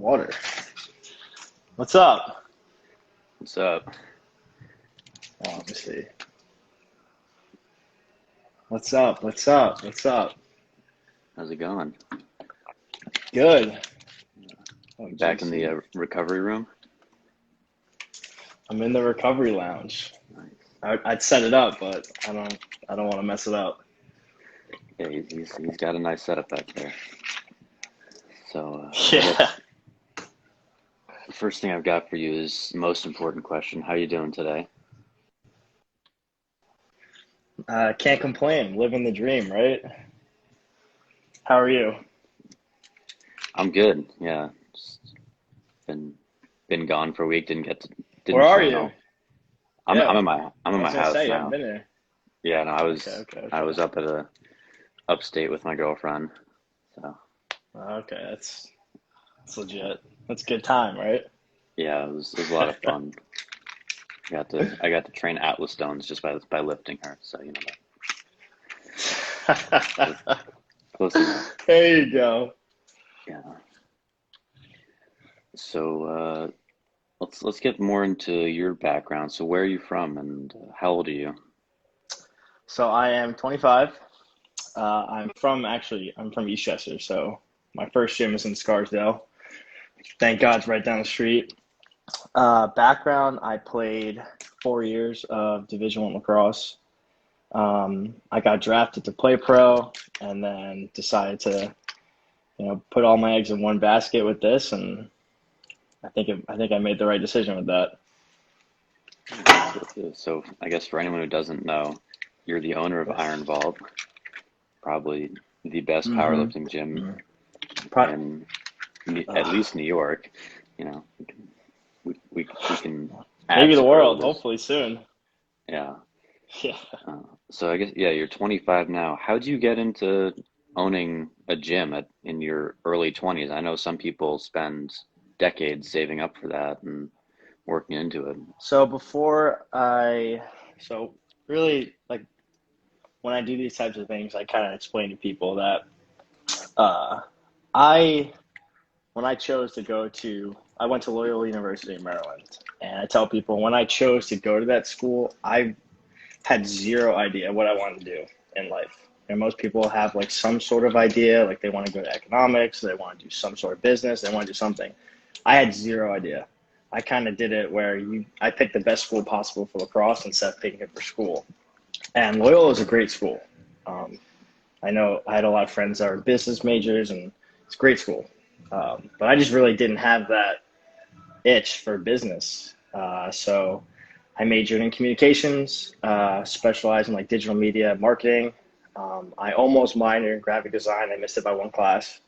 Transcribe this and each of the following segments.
water. What's up? What's up? Oh, let me see. What's up? What's up? What's up? How's it going? Good. Oh, Back in geez. the recovery room? I'm in the recovery lounge. Nice. I'd set it up, but I don't want to mess it up. Yeah, he's got a nice setup back there. So, Yeah. the first thing I've got for you is the most important question. How you doing today? Can't complain. Living the dream, right? How are you? I'm good. Yeah, just been gone for a week. Where Didn't are train you? all. Yeah. I'm I in was my gonna house say you haven't now. been here. Yeah, no, Okay. Okay. I Okay. was up at a upstate with my girlfriend. So Okay. That's legit. That's a good time, right? yeah, it was a lot of fun. I got to train Atlas stones just by lifting her. So you know that close enough. There you go. Yeah. So let's get more into your background. So where are you from and how old are you? So I am 25. I'm from Eastchester. So my first gym is in Scarsdale. Thank God it's right down the street. Background, I played 4 years of Division One lacrosse. I got drafted to play pro and then decided to, put all my eggs in one basket with this. And I think I made the right decision with that. So I guess for anyone who doesn't know, you're the owner of Iron Vault, probably the best Mm-hmm. powerlifting gym Pro- in at least New York. You know, we can add Maybe the world, superlatives. hopefully soon. Yeah. Yeah. So I guess yeah, you're 25 now. How'd you get into owning a gym in your early 20s? I know some people spend decades saving up for that and working into it. So so really like when I do these types of things, I kind of explain to people that uh, I when I chose to I went to Loyola University in Maryland, and I tell people when I chose to go to that school, I had zero idea what I wanted to do in life. And most people have like some sort of idea, like they want to go to economics, they want to do some sort of business, they want to do something. I had zero idea. I kind of did it where I picked the best school possible for lacrosse instead of picking it for school. And Loyola is a great school. Um, I know I had a lot of friends that are business majors, and it's a great school. But I just really didn't have that itch for business. So I majored in communications, specialized in like digital media marketing. I almost minored in graphic design. I missed it by one class.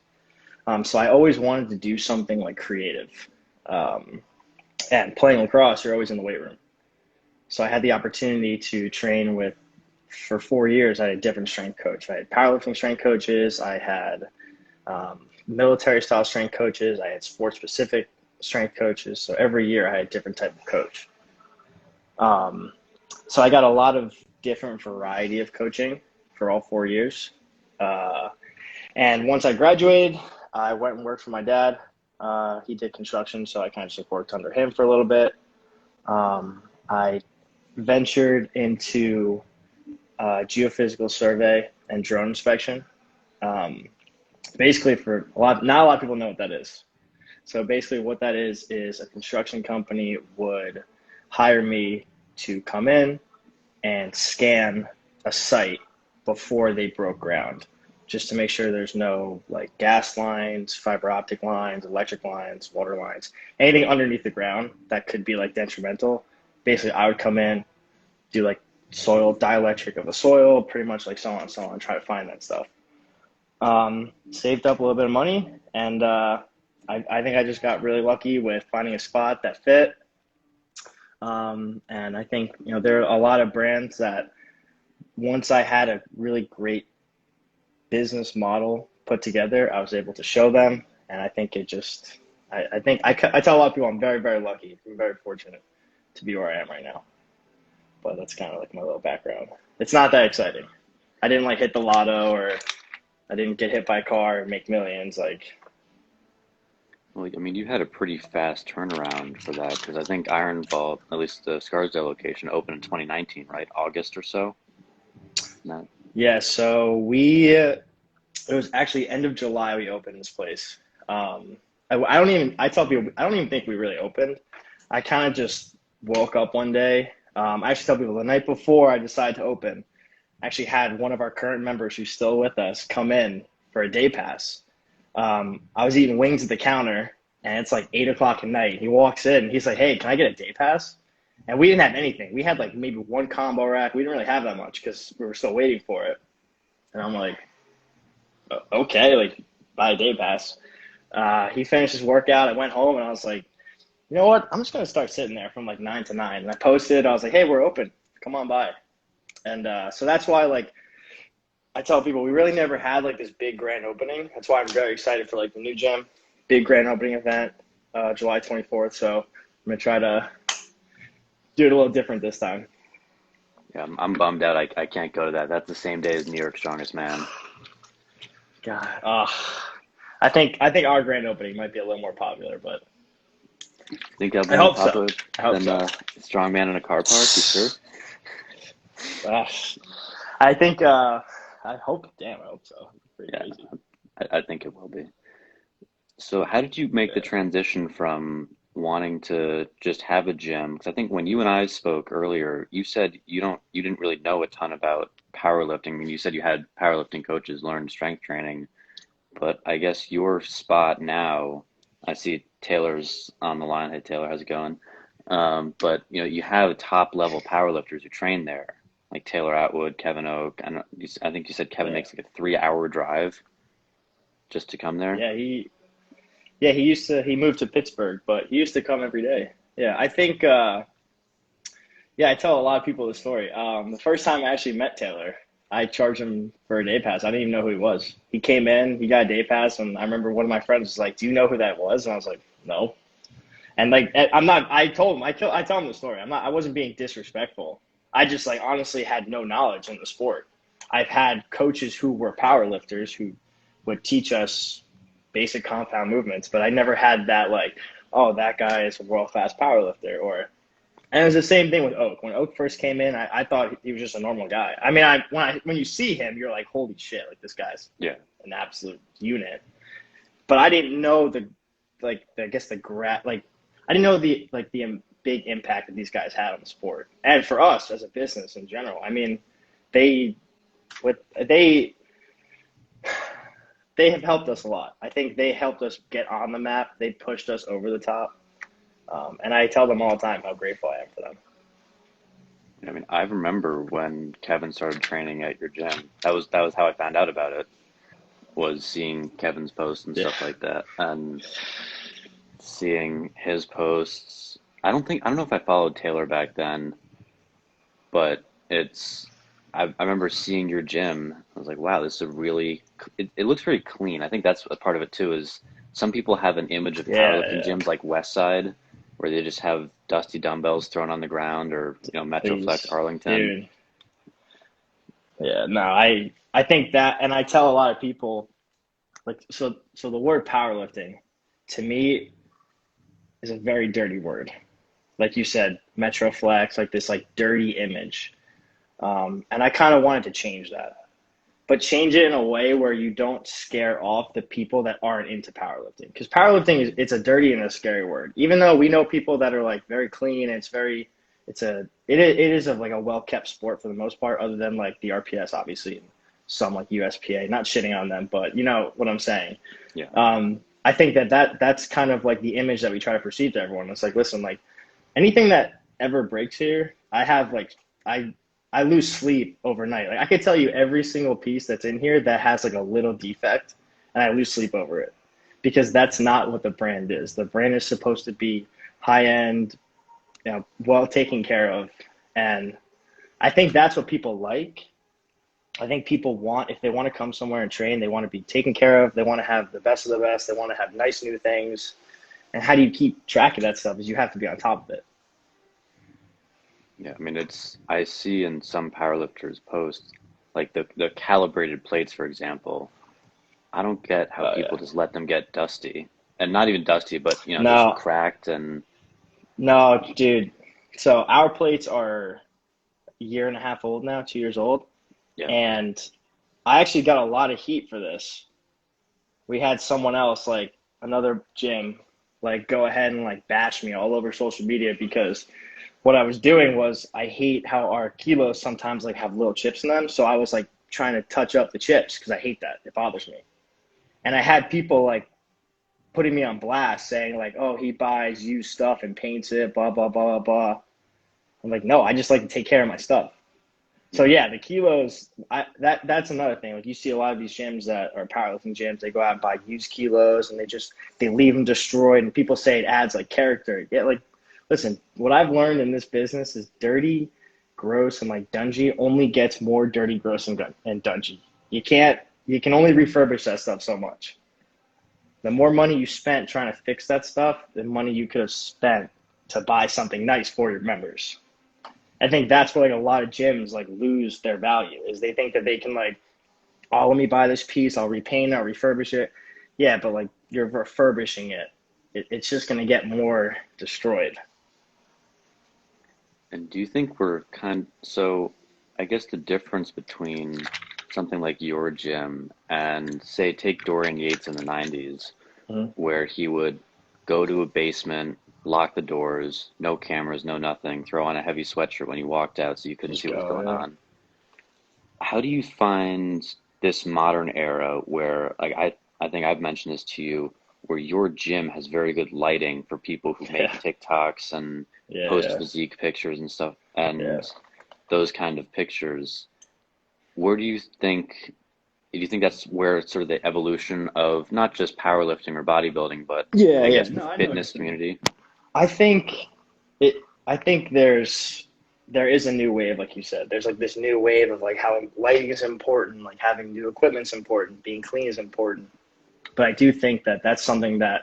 So I always wanted to do something like creative. Um, and playing lacrosse, you're always in the weight room. So I had the opportunity to train for 4 years, I had a different strength coach. I had powerlifting strength coaches. I had military style strength coaches. I had sports specific strength coaches. So every year I had a different type of coach. Um, so I got a lot of different variety of coaching for all 4 years. Uh, and once I graduated, I went and worked for my dad. He did construction, so I kind of just worked under him for a little bit. I ventured into geophysical survey and drone inspection. Um, basically, not a lot of people know what that is. So basically, what that is a construction company would hire me to come in and scan a site before they broke ground, just to make sure there's no like gas lines, fiber optic lines, electric lines, water lines, anything underneath the ground that could be like detrimental. Basically, I would come in, do like soil dielectric of the soil, pretty much like so on and so on, try to find that stuff. Saved up a little bit of money, and I think I just got really lucky with finding a spot that fit. And I think there are a lot of brands that once I had a really great business model put together, I was able to show them, and I think it just I tell a lot of people I'm very, very lucky. I'm very fortunate to be where I am right now. But that's kind of like my little background. It's not that exciting. I didn't like hit the lotto, or I didn't get hit by a car and make millions. Like Well, I mean, you had a pretty fast turnaround for that because I think Iron Vault, at least the Scarsdale location, opened in 2019, right? August or so. Not, Yeah, so it was actually end of July we opened this place. I don't even, I tell people, I don't even think we really opened. I kind of just woke up one day. I actually tell people the night before I decided to open, I actually had one of our current members who's still with us come in for a day pass. I was eating wings at the counter, and it's like 8 o'clock at night. He walks in, and he's like, "Hey, can I get a day pass?" And we didn't have anything. We had like maybe one combo rack. We didn't really have that much because we were still waiting for it. And I'm like, okay, like buy a day pass. He finished his workout. I went home, and I was like, you know what? I'm just gonna start sitting there from like 9 to 9. And I posted. I was like, hey, we're open. Come on by. And so that's why like I tell people we really never had like this big grand opening. That's why I'm very excited for like the new gym, big grand opening event, July 24th. So I'm gonna try to do it a little different this time. yeah, I'm bummed out. I can't go to that. That's the same day as New York Strongest Man. God, I think our grand opening might be a little more popular, but Think that'll be I more hope so. popular I hope than so. Strongman in a car park? You sure? Uh, I think I hope. Damn, I hope so. Pretty Yeah, crazy. I think it will be. So, how did you make the Yeah. transition from wanting to just have a gym? Because I think when you and I spoke earlier, you said you didn't really know a ton about powerlifting. I mean, you said you had powerlifting coaches learn strength training, but I guess your spot now, I see Taylor's on the line. Hey, Taylor, how's it going? But you have top level powerlifters who train there, like Taylor Atwood, Kevin Oak. I think you said Kevin Yeah. makes like a 3 hour drive just to come there. Yeah. He used to he moved to Pittsburgh, but he used to come every day. Yeah. I think yeah, I tell a lot of people the story. The first time I actually met Taylor, I charged him for a day pass. I didn't even know who he was. He came in, he got a day pass, and I remember one of my friends was like, "Do you know who that was?" And I was like, "No." And like, I'm not. I told him. I tell him the story. I'm not. I wasn't being disrespectful. I just like honestly had no knowledge in the sport. I've had coaches who were power lifters who would teach us basic compound movements, but I never had that like, oh, that guy is a world class power lifter, or and it was the same thing with Oak. When Oak first came in, I thought he was just a normal guy. I mean, when you see him, you're like, holy shit, like this guy's Yeah. an absolute unit. But I didn't know the like I guess like I didn't know the like the big impact that these guys had on the sport and for us as a business in general. I mean, they with they have helped us a lot. I think they helped us get on the map. They pushed us over the top. And I tell them all the time how grateful I am for them. I mean, I remember when Kevin started training at your gym. That was how I found out about it, was seeing Kevin's posts and Yeah. stuff like that, and seeing his posts. I don't know if I followed Taylor back then, but I remember seeing your gym. I was like, wow, this is a really it looks very clean. I think that's a part of it too, is some people have an image of Yeah, powerlifting yeah. gyms like Westside, where they just have dusty dumbbells thrown on the ground, or Metroflex Please, Arlington. dude. Yeah, no, I think that, and I tell a lot of people like so the word powerlifting to me is a very dirty word. Like you said, Metroflex, like this like dirty image. And I kind of wanted to change that, but change it in a way where you don't scare off the people that aren't into powerlifting. Because powerlifting is it's a dirty and a scary word. Even though we know people that are like very clean, and it is a like a well kept sport for the most part, other than like the RPS obviously, and some like USPA. Not shitting on them, but you know what I'm saying. Yeah. I think that's kind of like the image that we try to perceive to everyone. It's like, listen, like anything that ever breaks here, I have like I I lose sleep overnight. Like I could tell you every single piece that's in here that has like a little defect, and I lose sleep over it because that's not what the brand is. The brand is supposed to be high end, you know, well taken care of, and I think that's what people like. I think people want if they want to come somewhere and train, they want to be taken care of. They want to have the best of the best. They want to have nice new things. And how do you keep track of that stuff? Is you have to be on top of it. Yeah, I mean, I see in some powerlifters posts, like the calibrated plates, for example. I don't get how Oh people yeah. just let them get dusty. and not even dusty, but just No, cracked and no, dude. So our plates are a year and a half old now, 2 years old, yeah. and I actually got a lot of heat for this. We had someone else, like another gym, like go ahead and like bash me all over social media because what I was doing was I hate how our kilos sometimes like have little chips in them. So I was like trying to touch up the chips because I hate that. It bothers me. And I had people like putting me on blast saying like, oh, he buys used stuff and paints it, blah, blah, blah, blah, blah. I'm like, no, I just like to take care of my stuff. So yeah, the kilos, that's another thing. Like you see a lot of these gyms that are powerlifting gyms, they go out and buy used kilos and they leave them destroyed and people say it adds like character. Yeah, like listen, what I've learned in this business is dirty, gross, and like dungy only gets more dirty, gross, and dungy. You can only refurbish that stuff so much. The more money you spent trying to fix that stuff, the money you could have spent to buy something nice for your members. I think that's where like a lot of gyms like lose their value is they think that they can like, oh, let me buy this piece, I'll repaint it, I'll refurbish it. Yeah, but like you're refurbishing it's just gonna get more destroyed. And do you think we're so I guess the difference between something like your gym and say take Dorian Yates in the 90s Mhm. where he would go to a basement, lock the doors, no cameras, no nothing, throw on a heavy sweatshirt when you walked out so you couldn't Just see what was go, going yeah. on. How do you find this modern era where, like, I think I've mentioned this to you, where your gym has very good lighting for people who make Yeah, TikToks and yeah, post yeah, physique pictures and stuff, yeah. and those kind of pictures. Where do you think that's where sort of the evolution of not just powerlifting or bodybuilding, but Yeah, I yeah. guess the No, I know what you're fitness saying. community? I think I think there is a new wave, like you said. There's like this new wave of like how lighting is important, like having new equipment's important, being clean is important. But I do think that that's something that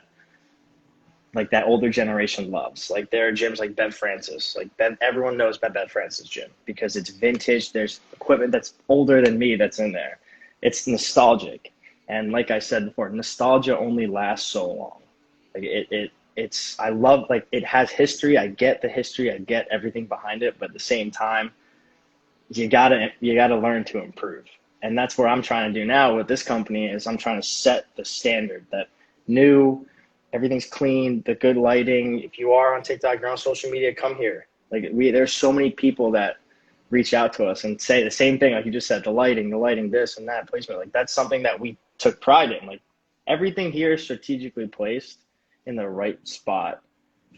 like that older generation loves. Like there are gyms like Bev Francis. Like everyone knows Bev Francis gym because it's vintage. There's equipment that's older than me that's in there. It's nostalgic, and like I said before, nostalgia only lasts so long. Like it's I love like it has history. I get the history. I get everything behind it, but at the same time, you gotta learn to improve, and that's where I'm trying to do now with this company is I'm trying to set the standard that new everything's clean, the good lighting. If you are on TikTok, you're on social media, come here. Like there's so many people that reach out to us and say the same thing, like you just said, the lighting, this and that placement. Like that's something that we took pride in. Like everything here is strategically placed in the right spot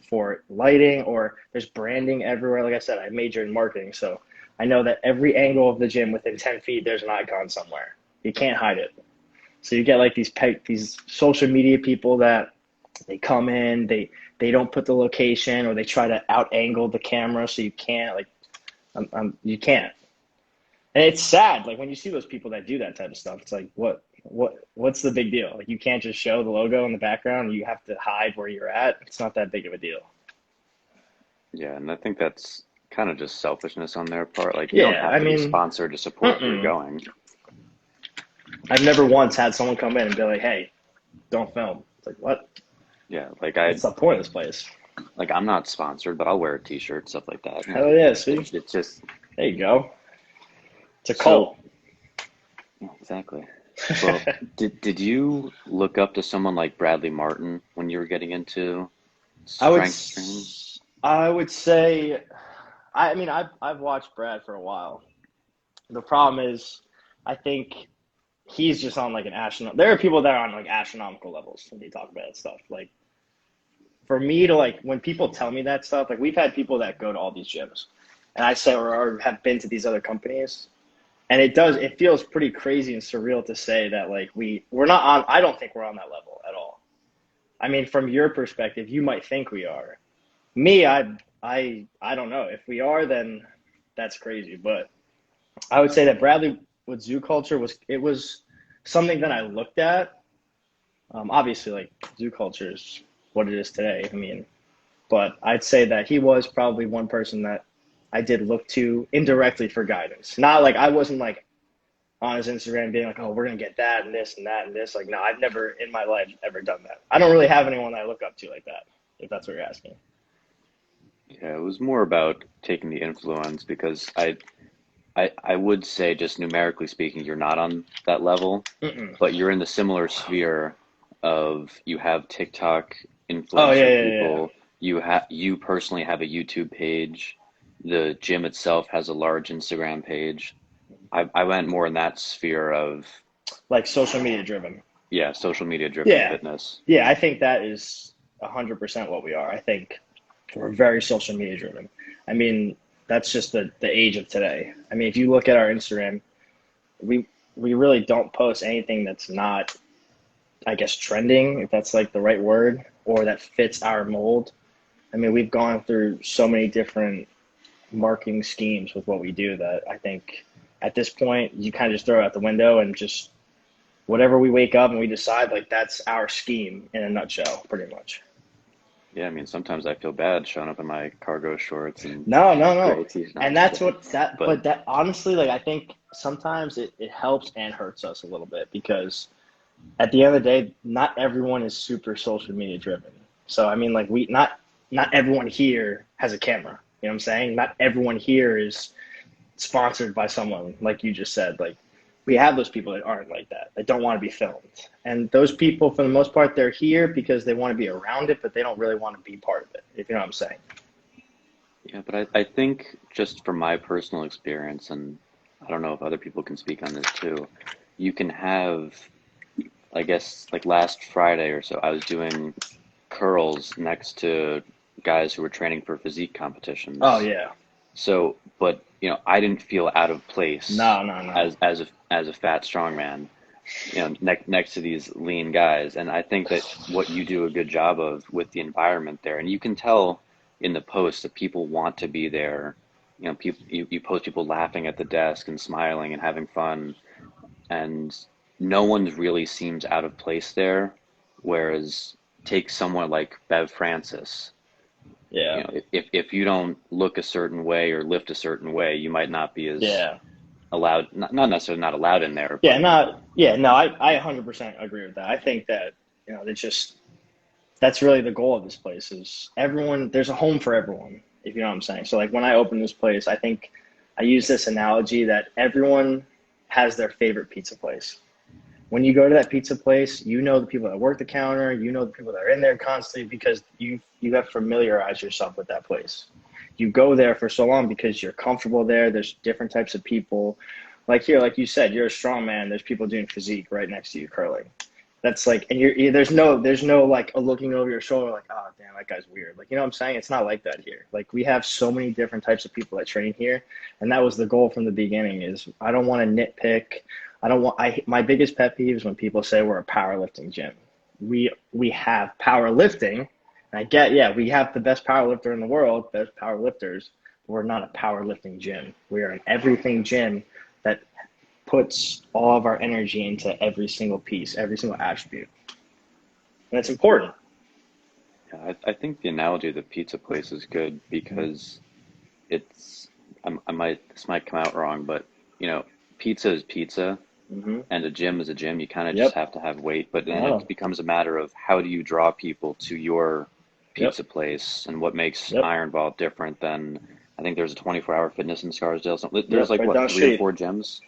for lighting, or there's branding everywhere. Like I said, I majored in marketing, so I know that every angle of the gym within 10 feet, there's an icon somewhere. You can't hide it. So you get like these social media people that they come in, they don't put the location, or they try to out angle the camera so you can't like you can't. And it's sad like when you see those people that do that type of stuff. It's like what's the big deal? Like you can't just show the logo in the background. You have to hide where you're at. It's not that big of a deal. Yeah, and I think that's kind of just selfishness on their part. Like, you don't Yeah, have I to be mean, sponsored to support where you're mm-mm. going. I've never once had someone come in and be like, "Hey, don't film." It's like, what? Yeah, What's the point of this place? I'm not sponsored, but I'll wear a t-shirt, stuff like that. Hell yeah, see? It's just There you go. It's a so cult. yeah, exactly. Well, did you look up to someone like Bradley Martin when you were getting into I would strength training? s- I would say I mean I've watched Brad for a while. The problem is I think he's just on like an astronomical. There are people that are on like astronomical levels when you talk about that stuff. Like for me to like when people tell me that stuff, like we've had people that go to all these gyms, and I say or have been to these other companies, and it feels pretty crazy and surreal to say that like we're not on. I don't think we're on that level at all. I mean, from your perspective, you might think we are. Me, I don't know. If we are, then that's crazy. But I would say that Bradley with zoo culture was something that I looked at. Obviously, like zoo culture is what it is today. I mean, but I'd say that he was probably one person that I did look to indirectly for guidance. Not like on his Instagram being like, oh, we're gonna get that and this and that and this. Like, no, I've never in my life ever done that. I don't really have anyone I look up to like that, if that's what you're asking. Yeah, it was more about taking the influence because I would say just numerically speaking, you're not on that level, Mm-mm. but you're in the similar sphere of you have TikTok Oh yeah, influencer yeah, yeah. people, you personally have a YouTube page, the gym itself has a large Instagram page. I went more in that sphere of Like social media driven. yeah, social media driven Yeah, fitness. yeah. I think that is 100% what we are. I think we're very social media driven. I mean, that's just the age of today. I mean, if you look at our Instagram, we we really don't post anything that's not, I guess, trending, if that's like the right word, or that fits our mold. I mean, we've gone through so many different marketing schemes with what we do that I think at this point you kind of just throw it out the window and just whatever we wake up and we decide, like, that's our scheme in a nutshell, pretty much. Yeah, I mean sometimes I feel bad showing up in my cargo shorts and No, no, no. gray t-shirt. No, I'm And just that's kidding. what that, But but that honestly, like, I think sometimes it helps and hurts us a little bit because at the end of the day, not everyone is super social media driven. So, I mean, like, not everyone here has a camera. You know what I'm saying? Not everyone here is sponsored by someone like you just said. Like, we have those people that aren't like that, that don't want to be filmed. And those people, for the most part, they're here because they want to be around it, but they don't really want to be part of it, if you know what I'm saying. yeah, but I think just from my personal experience, and I don't know if other people can speak on this too, you can have, I guess, like last Friday or so, I was doing curls next to guys who were training for physique Oh competitions. yeah. So, but I didn't feel out of place No, no, no. as a fat strong man, next to these lean guys. And I think that what you do a good job of with the environment there, and you can tell in the posts that people want to be there. People you post people laughing at the desk and smiling and having fun, and no one really seems out of place there. Whereas take someone like Bev Francis, Yeah. if you don't look a certain way or lift a certain way, you might not be as Yeah. allowed, not necessarily not allowed in there, Yeah, but not yeah, no, I 100% agree with that. I think that, it's just that's really the goal of this place is everyone, there's a home for everyone, if you know what I'm saying. So, like, when I open this place, I think I use this analogy that everyone has their favorite pizza place. When you go to that pizza place, you know the people that work the counter, you know the people that are in there constantly because you have familiarized yourself with that place. You go there for so long because you're comfortable there. There's different types of people. Like here, like you said, you're a strong man. There's people doing physique right next to you curling. That's like, and there's no like a looking over your shoulder like, oh damn, that guy's weird. Like, you know what I'm saying? It's not like that here. Like, we have so many different types of people that train here, and that was the goal from the beginning. Is I don't want to nitpick. I don't want. I My biggest pet peeve is when people say we're a powerlifting gym. We have powerlifting, and I get, yeah, we have the best powerlifter in the world, best powerlifters. But we're not a powerlifting gym. We are an everything gym that puts all of our energy into every single piece, every single attribute. And it's important. yeah, I think the analogy of the pizza place is good because it's, this might come out wrong, but pizza is pizza Mm-hmm. and a gym is a gym. You kind of just Yep. have to have weight, but then it Oh, becomes a matter of how do you draw people to your yep. pizza place and what makes Yep. Iron Vault different than, I think there's a 24-hour fitness in Scarsdale. So there's Yep. like Right what, down the three or street. four gyms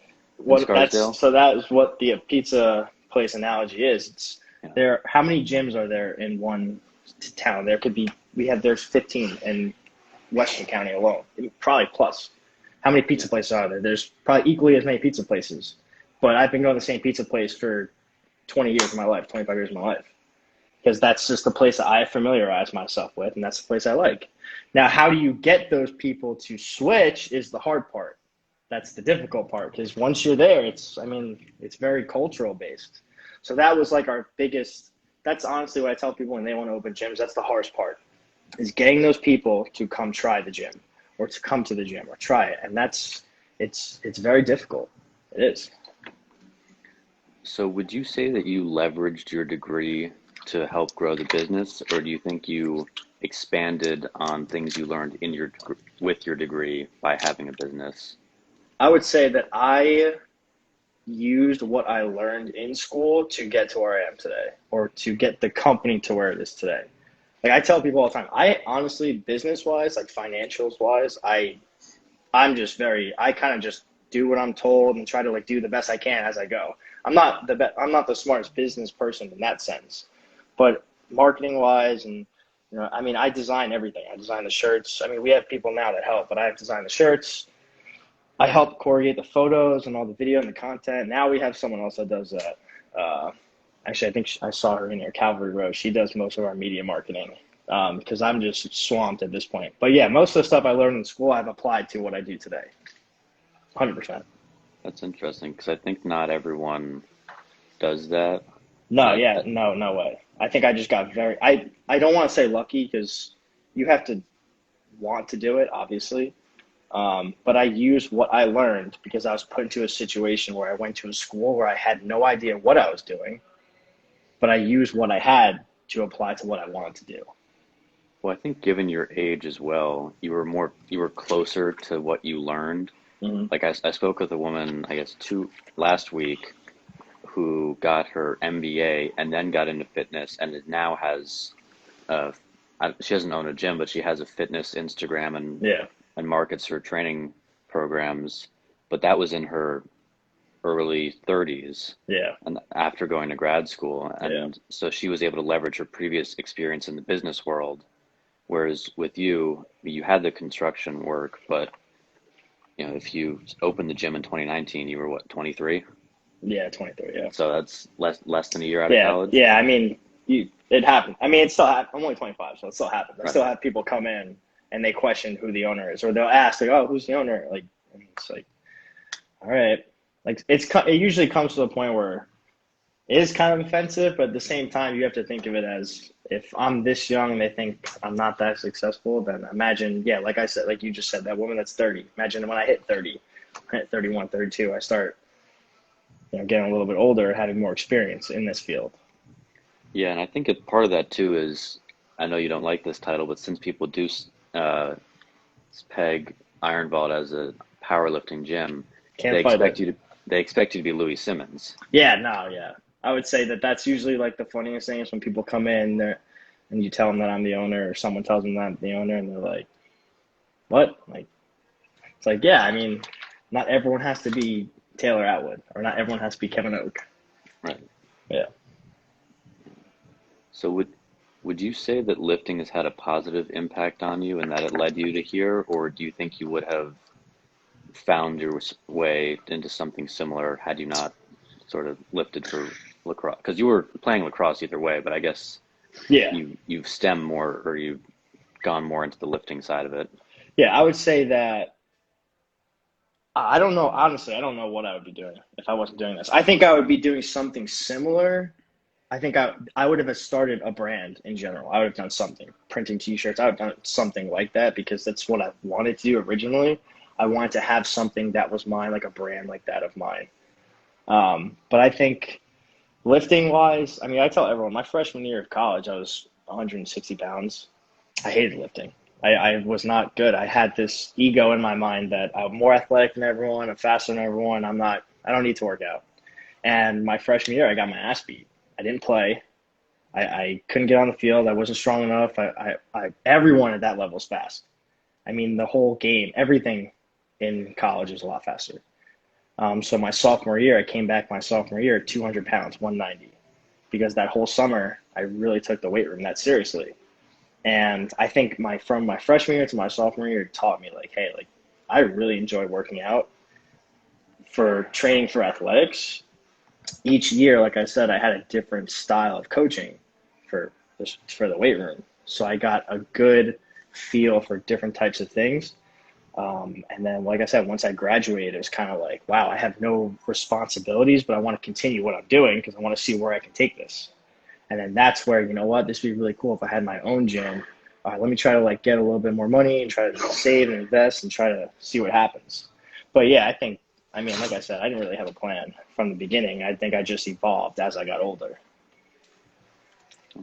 in What that's Scarsdale? so that is what the pizza place analogy is. It's Yeah. there. How many gyms are there in one town? There could be. There's 15 in Western County alone, probably plus. How many Yeah. pizza places are there? There's probably equally as many pizza places. But I've been going to the same pizza place for 20 years of my life, 25 years of my life, because that's just the place that I familiarize myself with, and that's the place I like. Now, how do you get those people to switch is the hard part. That's the difficult part because once you're there, it's very cultural based. So that was like our biggest. That's honestly what I tell people when they want to open gyms. That's the hardest part is getting those people to come try the gym or to come to the gym or try it, and it's very difficult. It is. So would you say that you leveraged your degree to help grow the business, or do you think you expanded on things you learned with your degree by having a business? I would say that I used what I learned in school to get to where I am today, or to get the company to where it is today. Like I tell people all the time, I honestly, business wise, like financials wise, I kind of just do what I'm told and try to like do the best I can as I go. I'm not the smartest business person in that sense, but marketing wise and I mean, I design everything. I design the shirts. I mean, we have people now that help, but I have designed the shirts. I help coordinate the photos and all the video and the content. Now we have someone else that does that. Actually, I think I saw her in there, Calvary Rose. She does most of our media marketing because I'm just swamped at this point. But yeah, most of the stuff I learned in school, I've applied to what I do today. 100%. That's interesting because I think not everyone does that. No, I, yeah, no, no way. I think I just got I don't want to say lucky because you have to want to do it, obviously. But I used what I learned because I was put into a situation where I went to a school where I had no idea what I was doing, but I used what I had to apply to what I wanted to do. well, I think given your age as well, you were closer to what you learned. Hmm. Like I spoke with a woman, I guess two last week, who got her MBA and then got into fitness and now has uh, she doesn't own a gym, but she has a fitness Instagram Yeah, and markets her training programs. But that was in her early 30s yeah, and after going to grad school. yeah, And so she was able to leverage her previous experience in the business world. Whereas with you, you had the construction work, but if you opened the gym in 2019, you were what, 23? yeah. 23. Yeah, So that's less than a year out of yeah, college. yeah. I mean, it happened. I mean, it still happened. I'm only 25, so it still happens. I Right. still have people come in and they question who the owner is, or they'll ask like, "Oh, who's the owner?" Like, and it's like, all right, like it usually comes to the point where it is kind of offensive, but at the same time, you have to think of it as if I'm this young and they think I'm not that successful, then imagine, yeah, like I said, like you just said, that woman that's 30. Imagine when I hit 30, I hit 31, 32, I start, getting a little bit older, having more experience in this field. Yeah, and I think part of that too is I know you don't like this title, but since people do uh, peg Iron Vault as a powerlifting gym, Can't they fight expect it. you to they expect you to be Louis Simmons. Yeah, no, yeah. I would say that that's usually like the funniest thing is when people come in there and you tell them that I'm the owner or someone tells them that I'm the owner and they're like, what? Like, it's like, yeah, I mean, not everyone has to be Taylor Atwood or not everyone has to be Kevin Oak. Right. Yeah. So would you say that lifting has had a positive impact on you and that it led you to here, or do you think you would have found your way into something similar had you not sort of lifted for lacrosse? Because you were playing lacrosse either way, but I guess Yeah. you've stemmed more or you've gone more into the lifting side of it. Yeah. I would say that I don't know. Honestly, I don't know what I would be doing if I wasn't doing this. I think I would be doing something similar. I think I would have started a brand in general. I would have done something, printing T-shirts. I would have done something like that because that's what I wanted to do originally. I wanted to have something that was mine, like a brand like that of mine. But I think lifting wise, I mean, I tell everyone my freshman year of college, I was 160 pounds. I hated lifting. I was not good. I had this ego in my mind that I'm more athletic than everyone, I'm faster than everyone. I don't need to work out. And my freshman year, I got my ass beat. I didn't play. I couldn't get on the field. I wasn't strong enough. Everyone at that level is fast. I mean, the whole game, everything in college is a lot faster. So my sophomore year, I came back my sophomore year at 200 pounds, 190, because that whole summer I really took the weight room that seriously. And I think from my freshman year to my sophomore year taught me like, hey, like I really enjoy working out for training for athletics. Each year, like I said, I had a different style of coaching for for the weight room. So I got a good feel for different types of things. And then, like I said, once I graduated, it was kind of like, wow, I have no responsibilities, but I want to continue what I'm doing because I want to see where I can take this. And then that's where, you know what, this would be really cool if I had my own gym. All right, let me try to like get a little bit more money and try to save and invest and try to see what happens. But yeah, I mean, like I said, I didn't really have a plan from the beginning. I think I just evolved as I got older.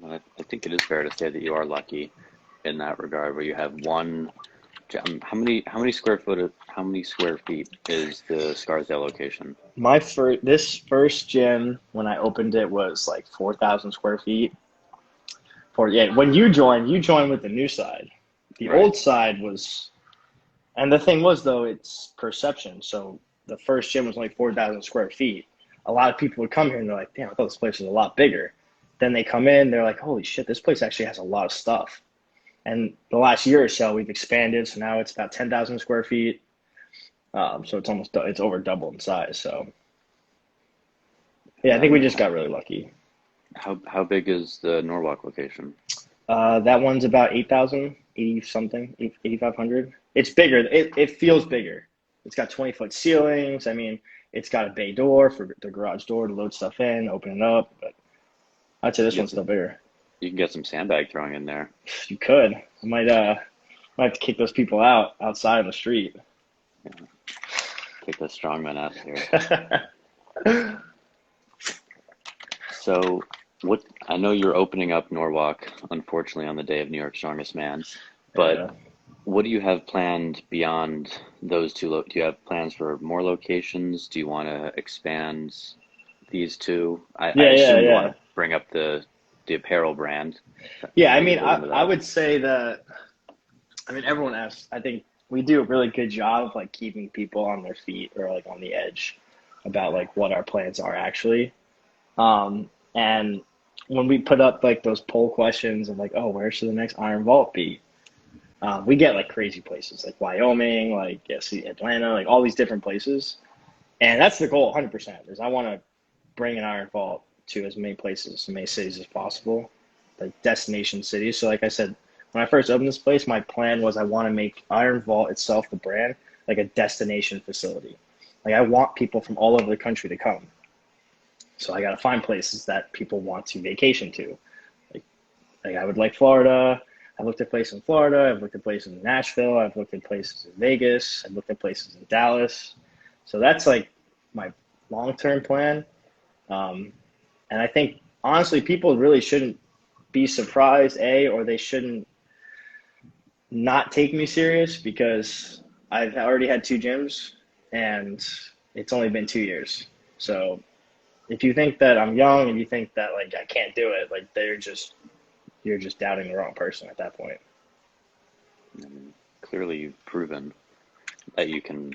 I think it is fair to say that you are lucky in that regard, where you have one how many square feet is the Scarsdale location? This first gym when I opened it was like 4,000 square feet. For yeah, when you joined with the new side. The Right. old side was, and the thing was though, it's perception. So the first gym was only 4,000 square feet. A lot of people would come here and they're like, damn, I thought this place was a lot bigger. Then they come in, they're like, holy shit, this place actually has a lot of stuff. And the last year or so, we've expanded, so now it's about 10,000 square feet. So it's over double in size. So yeah, I think we Um, just got really lucky. how big is the Norwalk location? That one's about 8,000, 80 something, 8,500. It's bigger. It feels bigger. It's got 20-foot ceilings. I mean, it's got a bay door for the garage door to load stuff in, open it up. But I'd say this You get one's still some, bigger. you can get some sandbag throwing in there. You could. Might have to kick those people outside on the street. Yeah, kick the strongman ass here. So, what I know you're opening up Norwalk, unfortunately, on the day of New York Strongest Man, but Yeah. what do you have planned beyond those two? Do you have plans for more locations? Do you want to expand these two? I Yeah, assume you want yeah. to bring up the apparel brand, Yeah, I maybe mean, build into I that. would say that, I mean, everyone asks, I think we do a really good job of like keeping people on their feet or like on the edge about like what our plans are actually. And when we put up like those poll questions of like, oh, where should the next Iron Vault be? We get like crazy places like Wyoming, like yeah, see Atlanta, like all these different places. And that's the goal, 100%. Is I want to bring an Iron Vault to as many places, as many cities as possible, like destination cities. So, like I said, when I first opened this place, my plan was I want to make Iron Vault itself, the brand, like a destination facility. Like I want people from all over the country to come. So I got to find places that people want to vacation to. Like, like I would like Florida. I've looked at places in Florida. I've looked at places in Nashville. I've looked at places in Vegas. I've looked at places in Dallas. So that's like my long-term plan. Um, and I think honestly, people really shouldn't be surprised, or they shouldn't not take me serious because I've already had two gyms and it's only been 2 years. So if you think that I'm young and you think that like I can't do it, like you're just doubting the wrong person at that point. And clearly, you've proven that you can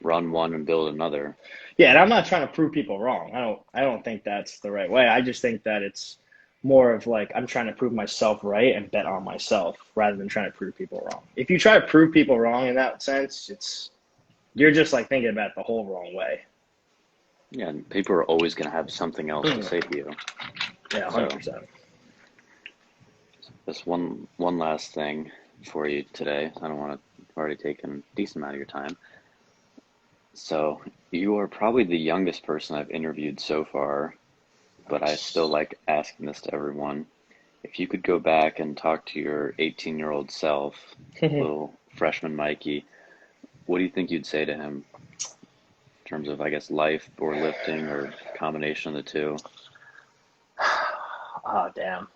run one and build another. Yeah, and I'm not trying to prove people wrong. I don't think that's the right way. I just think that it's more of like I'm trying to prove myself right and bet on myself rather than trying to prove people wrong. If you try to prove people wrong in that sense, it's you're just like thinking about it the whole wrong way. Yeah, and people are always going to have something else to say to you. Yeah, So, 100%. just one last thing for you today. I don't want to already taken a decent amount of your time. So, you are probably the youngest person I've interviewed so far, but I still like asking this to everyone. If you could go back and talk to your 18-year-old self, little freshman Mikey, what do you think you'd say to him in terms of, I guess, life or lifting or combination of the two? Oh damn.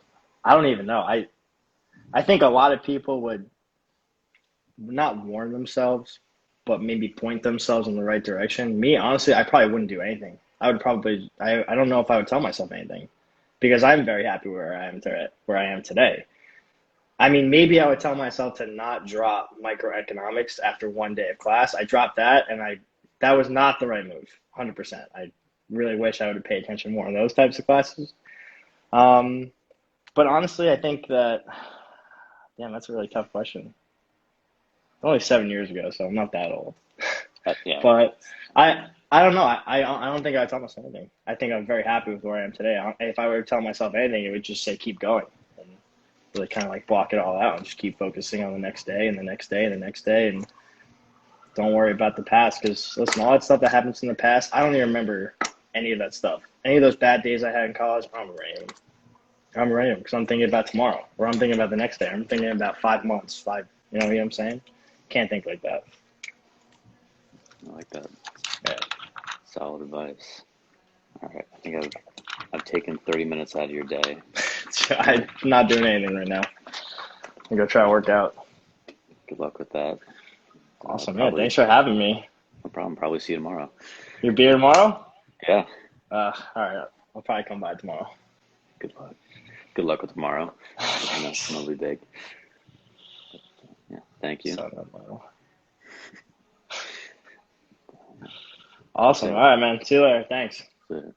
I don't even know. I think a lot of people would not warn themselves, but maybe point themselves in the right direction. Me, honestly, I probably wouldn't do anything. I don't know if I would tell myself anything because I'm very happy where I am today. I mean, maybe I would tell myself to not drop microeconomics after one day of class. I dropped that and that was not the right move. 100%. I really wish I would have paid attention more on those types of classes. Um, but honestly, I think that, damn, that's a really tough question. Only 7 years ago, so I'm not that old. Yeah, But I don't know. I don't think I'd tell myself anything. I think I'm very happy with where I am today. If I were to tell myself anything, it would just say keep going and really kind of like block it all out and just keep focusing on the next day and the next day and the next day and don't worry about the past because listen, all that stuff that happens in the past, I don't even remember any of that stuff. Any of those bad days I had in college, I don't remember any of them. I don't remember any of them because I'm thinking about tomorrow or I'm thinking about the next day. I'm thinking about 5 months, you know what I'm saying? Can't think like that. I like that. Yeah. Solid advice. All right, I think I've taken 30 minutes out of your day. I'm not doing anything right now. I'm gonna try to work out. Good luck with that. Awesome. Yeah, Probably thanks for having me. no problem. Probably see you tomorrow. Your beer tomorrow? Yeah. All right. I'll probably come by tomorrow. Good luck. Good luck with tomorrow. I know it'll be big. Yeah. Thank you. Awesome. All right, man. See you later. Thanks. So,